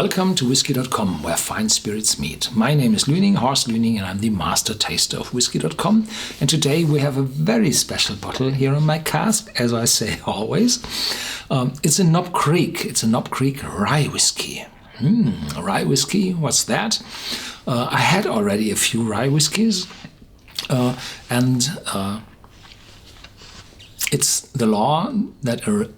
Welcome to Whisky.com, where fine spirits meet. My name is Lüning, Horst Lüning, and I'm the master taster of Whisky.com. And today we have a very special bottle here on my cask, as I say always. It's a Knob Creek. It's a Knob Creek Rye whiskey. Rye whiskey, what's that? I had already a few rye whiskies, and it's the law that a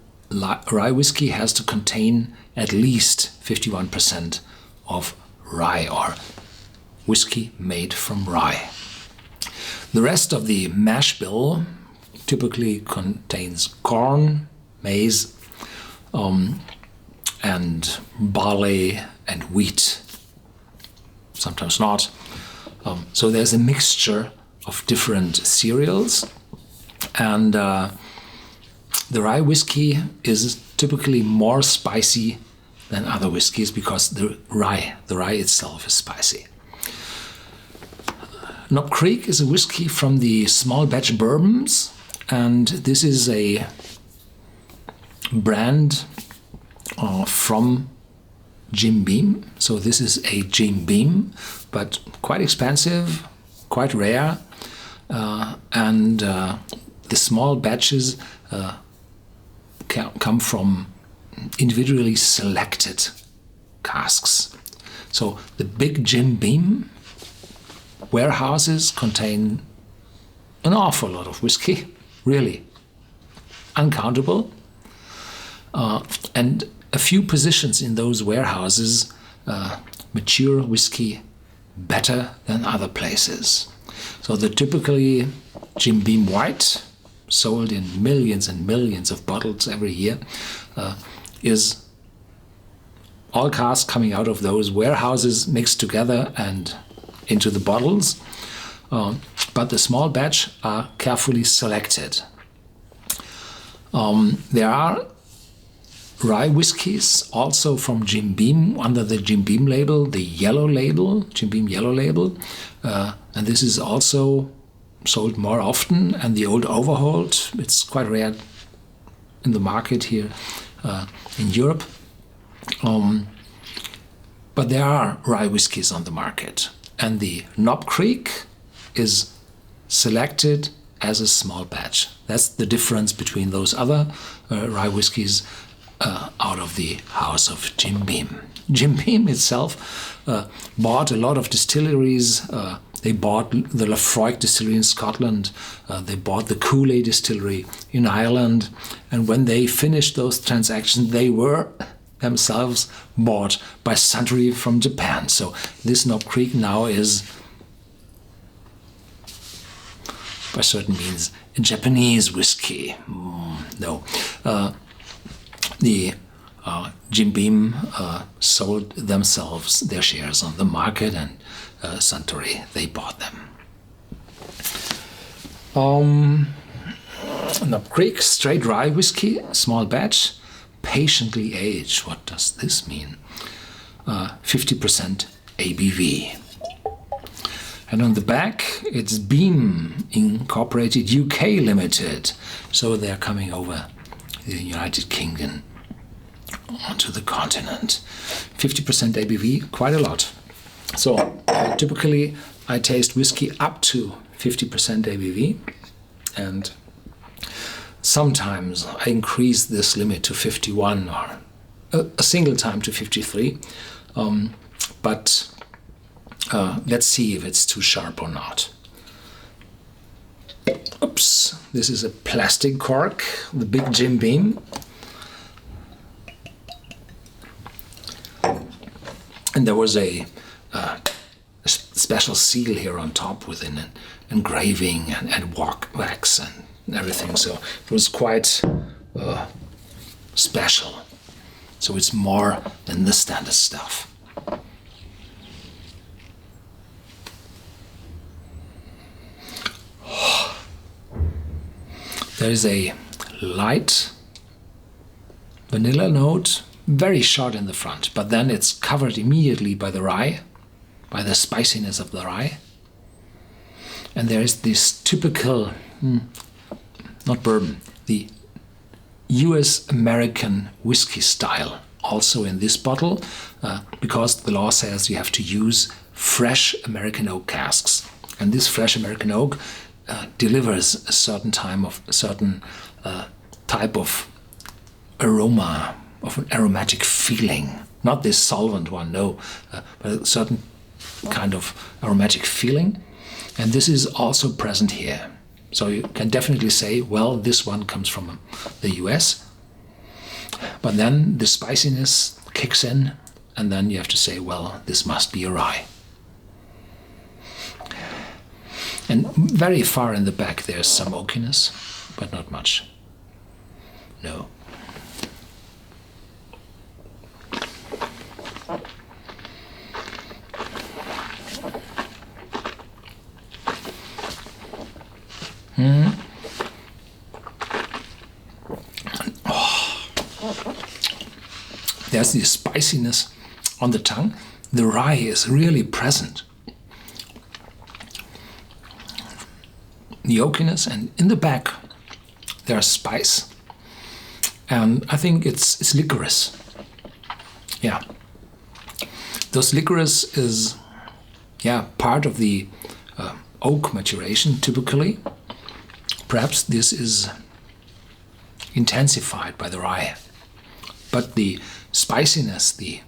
rye whiskey has to contain at least 51% of rye or whiskey made from rye. The rest of the mash bill typically contains corn, maize, and barley and wheat, sometimes not. So there's a mixture of different cereals, and the rye whiskey is typically more spicy than other whiskies because the rye itself is spicy. Knob Creek is a whiskey from the small batch Bourbons, and this is a brand from Jim Beam. So this is a Jim Beam, but quite expensive, quite rare, and the small batches come from individually selected casks. So the big Jim Beam warehouses contain an awful lot of whiskey, really uncountable, and a few positions in those warehouses mature whiskey better than other places. So the typically Jim Beam White, sold in millions and millions of bottles every year, is all casks coming out of those warehouses mixed together and into the bottles, but the small batch are carefully selected. There are rye whiskies also from Jim Beam under the Jim Beam label, the yellow label, Jim Beam yellow label, and this is also sold more often, and the old overhauled, it's quite rare in the market here in Europe. But there are rye whiskies on the market, and the Knob Creek is selected as a small batch. That's the difference between those other rye whiskies out of the house of Jim Beam. Jim Beam itself bought a lot of distilleries. They bought the Lafroig distillery in Scotland. They bought the Cooley distillery in Ireland. And when they finished those transactions, they were themselves bought by Suntory from Japan. So this Knob Creek now is, by certain means, a Japanese whiskey. The Jim Beam sold themselves their shares on the market, and Suntory, they bought them. Knob Creek straight rye whiskey, small batch, patiently aged. What does this mean? 50% ABV. And on the back, it's Beam Incorporated UK Limited. So they're coming over the United Kingdom onto the continent. 50% ABV, quite a lot. So typically I taste whiskey up to 50% ABV, and sometimes I increase this limit to 51 or a single time to 53. But let's see if it's too sharp or not. Oops, this is a plastic cork, the big Jim Beam. And there was a special seal here on top with an engraving and wax and everything. So it was quite special. So it's more than the standard stuff. There is a light vanilla note, very short in the front, but then it's covered immediately by the rye, by the spiciness of the rye. And there is this typical, not bourbon, the US American whiskey style also in this bottle, because the law says you have to use fresh American oak casks. And this fresh American oak delivers a certain type of aroma, of an aromatic feeling. Not this solvent one, no, but a certain kind of aromatic feeling. And this is also present here. So you can definitely say, well, this one comes from the US. But then the spiciness kicks in, and then you have to say, well, this must be a rye. And very far in the back there's some oakiness, but not much. No. There's the spiciness on the tongue. The rye is really present. The oakiness, and in the back there's spice. And I think it's liquorice. Yeah. Those liquorice is part of the oak maturation typically. Perhaps this is intensified by the rye. But the spiciness, the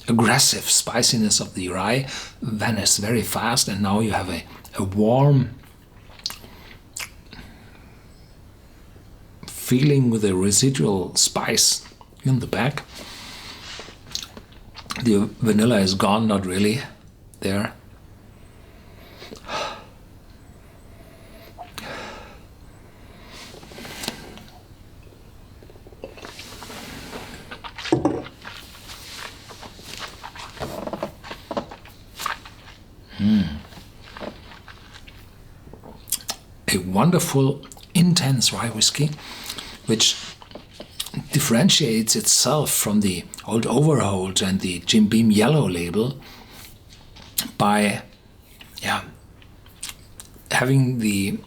aggressive spiciness of the rye vanishes very fast, and now you have a warm feeling with a residual spice in the back. The vanilla is gone, not really there. A wonderful, intense rye whiskey, which differentiates itself from the Old Overholt and the Jim Beam Yellow label by having the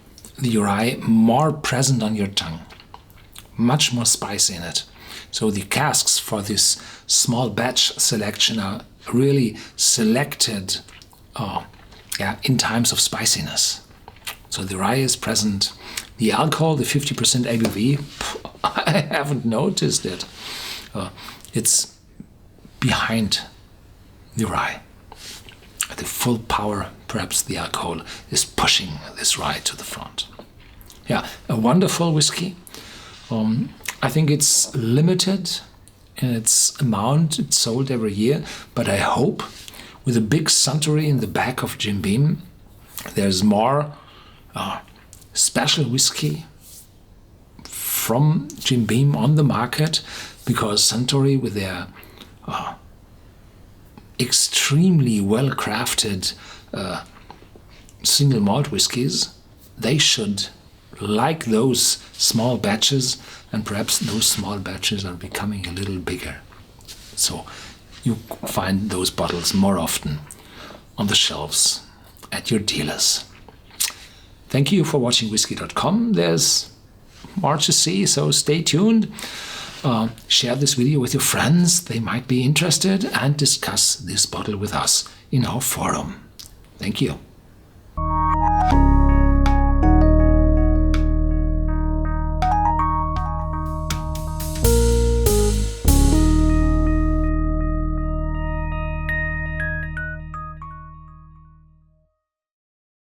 rye more present on your tongue, much more spice in it. So the casks for this small batch selection are really selected in times of spiciness. So the rye is present. The alcohol, the 50% ABV, I haven't noticed it. It's behind the rye. At the full power, perhaps the alcohol is pushing this rye to the front. Yeah, a wonderful whiskey. I think it's limited in its amount. It's sold every year, but I hope with a big Suntory in the back of Jim Beam, there's more special whiskey from Jim Beam on the market, because Suntory, with their extremely well-crafted single malt whiskies, they should like those small batches, and perhaps those small batches are becoming a little bigger. So you find those bottles more often on the shelves at your dealers. Thank you for watching Whisky.com. There's more to see, so stay tuned. Share this video with your friends. They might be interested, and discuss this bottle with us in our forum. Thank you.